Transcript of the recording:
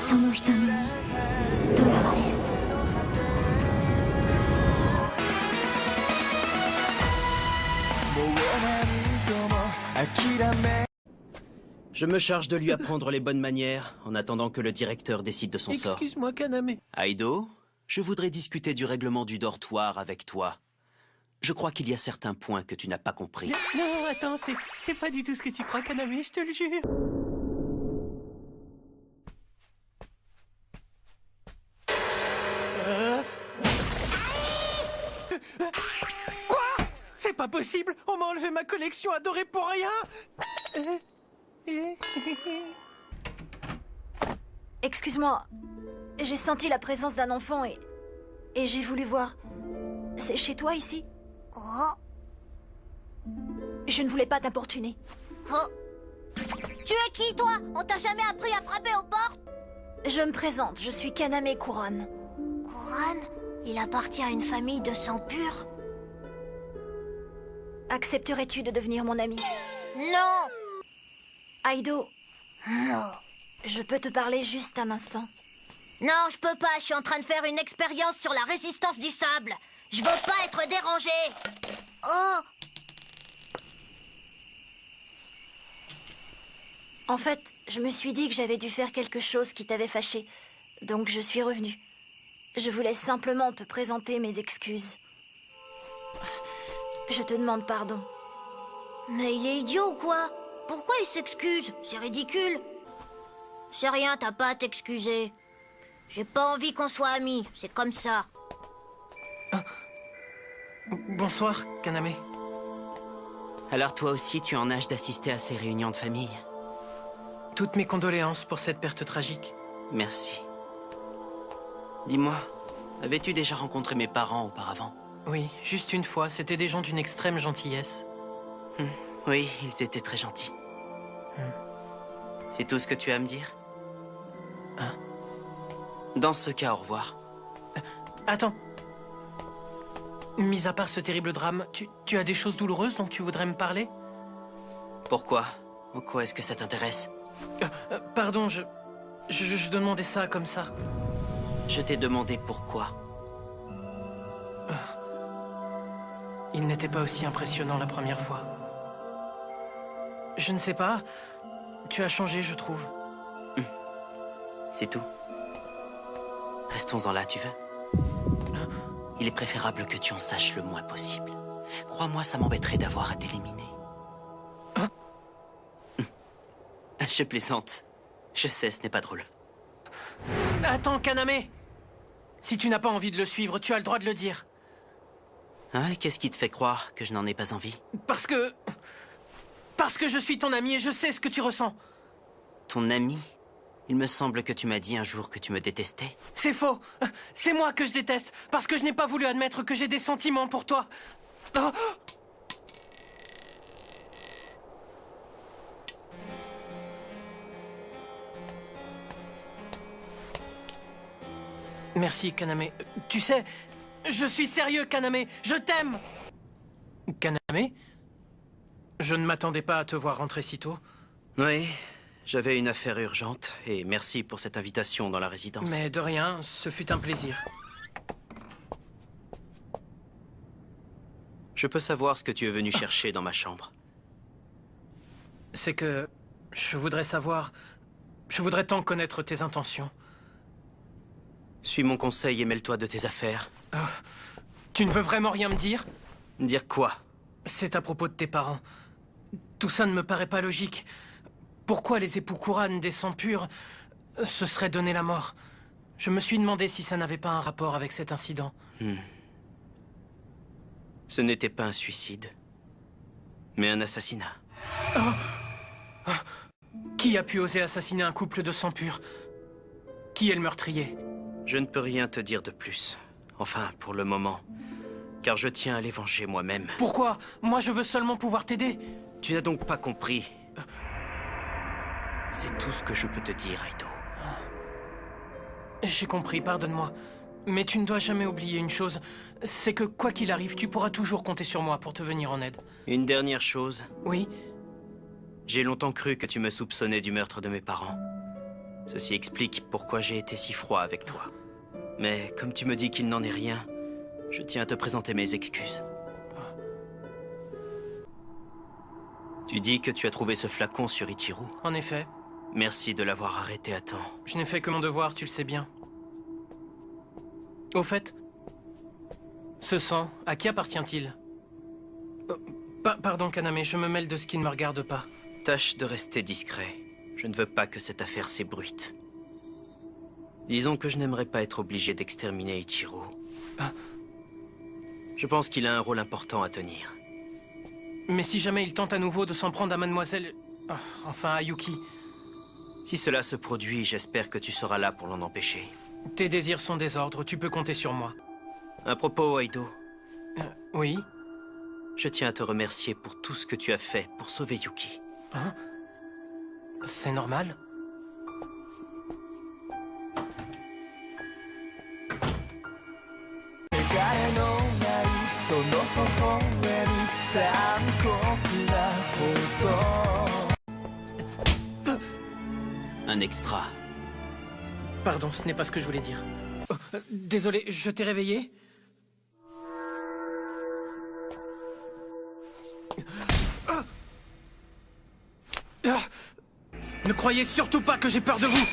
その瞳に囚われる。 Je me charge de lui apprendre les bonnes manières, en attendant que le directeur décide de son sort. Excuse-moi, Kaname. Aido, je voudrais discuter du règlement du dortoir avec toi. Je crois qu'il y a certains points que tu n'as pas compris. Non, attends, c'est pas du tout ce que tu crois, Kaname, je te le jure. Quoi? C'est pas possible! On m'a enlevé ma collection adorée pour rien! Excuse-moi, j'ai senti la présence d'un enfant et j'ai voulu voir. C'est chez toi ici? Oh. Je ne voulais pas t'importuner. Oh. Tu es qui, toi? On t'a jamais appris à frapper aux portes? Je me présente, je suis Kaname Kuran. Kuran? Il appartient à une famille de sang pur? Accepterais-tu de devenir mon ami? Non! Aido, Non. je peux te parler juste un instant? Non, je peux pas, je suis en train de faire une expérience sur la résistance du sable. Je veux pas être dérangée. Oh! En fait, je me suis dit que j'avais dû faire quelque chose qui t'avait fâché. Donc je suis revenue. Je voulais simplement te présenter mes excuses. Je te demande pardon. Mais il est idiot ou quoi? Pourquoi il s'excuse? C'est ridicule. C'est rien, t'as pas à t'excuser. J'ai pas envie qu'on soit amis, c'est comme ça. Bonsoir, Kaname. Alors toi aussi, tu es en âge d'assister à ces réunions de famille? Toutes mes condoléances pour cette perte tragique. Merci. Dis-moi, avais-tu déjà rencontré mes parents auparavant? Oui, juste une fois, c'était des gens d'une extrême gentillesse. Oui, ils étaient très gentils. C'est tout ce que tu as à me dire? Hein? Dans ce cas, au revoir. Attends. Mis à part ce terrible drame, tu as des choses douloureuses dont tu voudrais me parler? Pourquoi? En quoi est-ce que ça t'intéresse? Pardon, je demandais ça comme ça. Je t'ai demandé pourquoi. Il n'était pas aussi impressionnant la première fois. Je ne sais pas. Tu as changé, je trouve. C'est tout. Restons-en là, tu veux? Il est préférable que tu en saches le moins possible. Crois-moi, ça m'embêterait d'avoir à t'éliminer. Je plaisante. Je sais, ce n'est pas drôle. Attends, Kaname! Si tu n'as pas envie de le suivre, tu as le droit de le dire. Hein, qu'est-ce qui te fait croire que je n'en ai pas envie? Parce que je suis ton ami et je sais ce que tu ressens. Ton ami? Il me semble que tu m'as dit un jour que tu me détestais. C'est faux. C'est moi que je déteste, parce que je n'ai pas voulu admettre que j'ai des sentiments pour toi. Oh. Merci, Kaname. Tu sais, je suis sérieux, Kaname. Je t'aime. Kaname? Je ne m'attendais pas à te voir rentrer si tôt. Oui, j'avais une affaire urgente, et merci pour cette invitation dans la résidence. Mais de rien, ce fut un plaisir. Je peux savoir ce que tu es venu chercher dans ma chambre? C'est que je voudrais savoir... Je voudrais tant connaître tes intentions. Suis mon conseil et mêle-toi de tes affaires. Oh, tu ne veux vraiment rien me dire? Dire quoi? C'est à propos de tes parents. Tout ça ne me paraît pas logique. Pourquoi les époux Kuran des sangs purs se seraient donné la mort? Je me suis demandé si ça n'avait pas un rapport avec cet incident. Ce n'était pas un suicide, mais un assassinat. Qui a pu oser assassiner un couple de sang pur? Qui est le meurtrier? Je ne peux rien te dire de plus. Enfin, pour le moment. Car je tiens à les venger moi-même. Pourquoi? Moi, je veux seulement pouvoir t'aider. Tu n'as donc pas compris. C'est tout ce que je peux te dire, Aido. J'ai compris, pardonne-moi. Mais tu ne dois jamais oublier une chose. C'est que quoi qu'il arrive, tu pourras toujours compter sur moi pour te venir en aide. Une dernière chose. Oui? J'ai longtemps cru que tu me soupçonnais du meurtre de mes parents. Ceci explique pourquoi j'ai été si froid avec toi. Mais comme tu me dis qu'il n'en est rien, je tiens à te présenter mes excuses. Tu dis que tu as trouvé ce flacon sur Ichiro. En effet, Merci de l'avoir arrêté à temps. je n'ai fait que mon devoir, tu le sais bien. Au fait, ce sang, à qui appartient-il? Pardon, Kaname, je me mêle de ce qui ne me regarde pas. Tâche de rester discret. Je ne veux pas que cette affaire s'ébruite. Disons que je n'aimerais pas être obligé d'exterminer Ichiro. Je pense qu'il a un rôle important à tenir. Mais si jamais il tente à nouveau de s'en prendre à mademoiselle... enfin, à Yuki, Si cela se produit, j'espère que tu seras là pour l'en empêcher. tes désirs sont des ordres, tu peux compter sur moi. À propos, Aido, Oui? je tiens à te remercier pour tout ce que tu as fait pour sauver Yuki. C'est normal? Un extra. Pardon, ce n'est pas ce que je voulais dire. Désolé, je t'ai réveillé? Ne croyez surtout pas que j'ai peur de vous!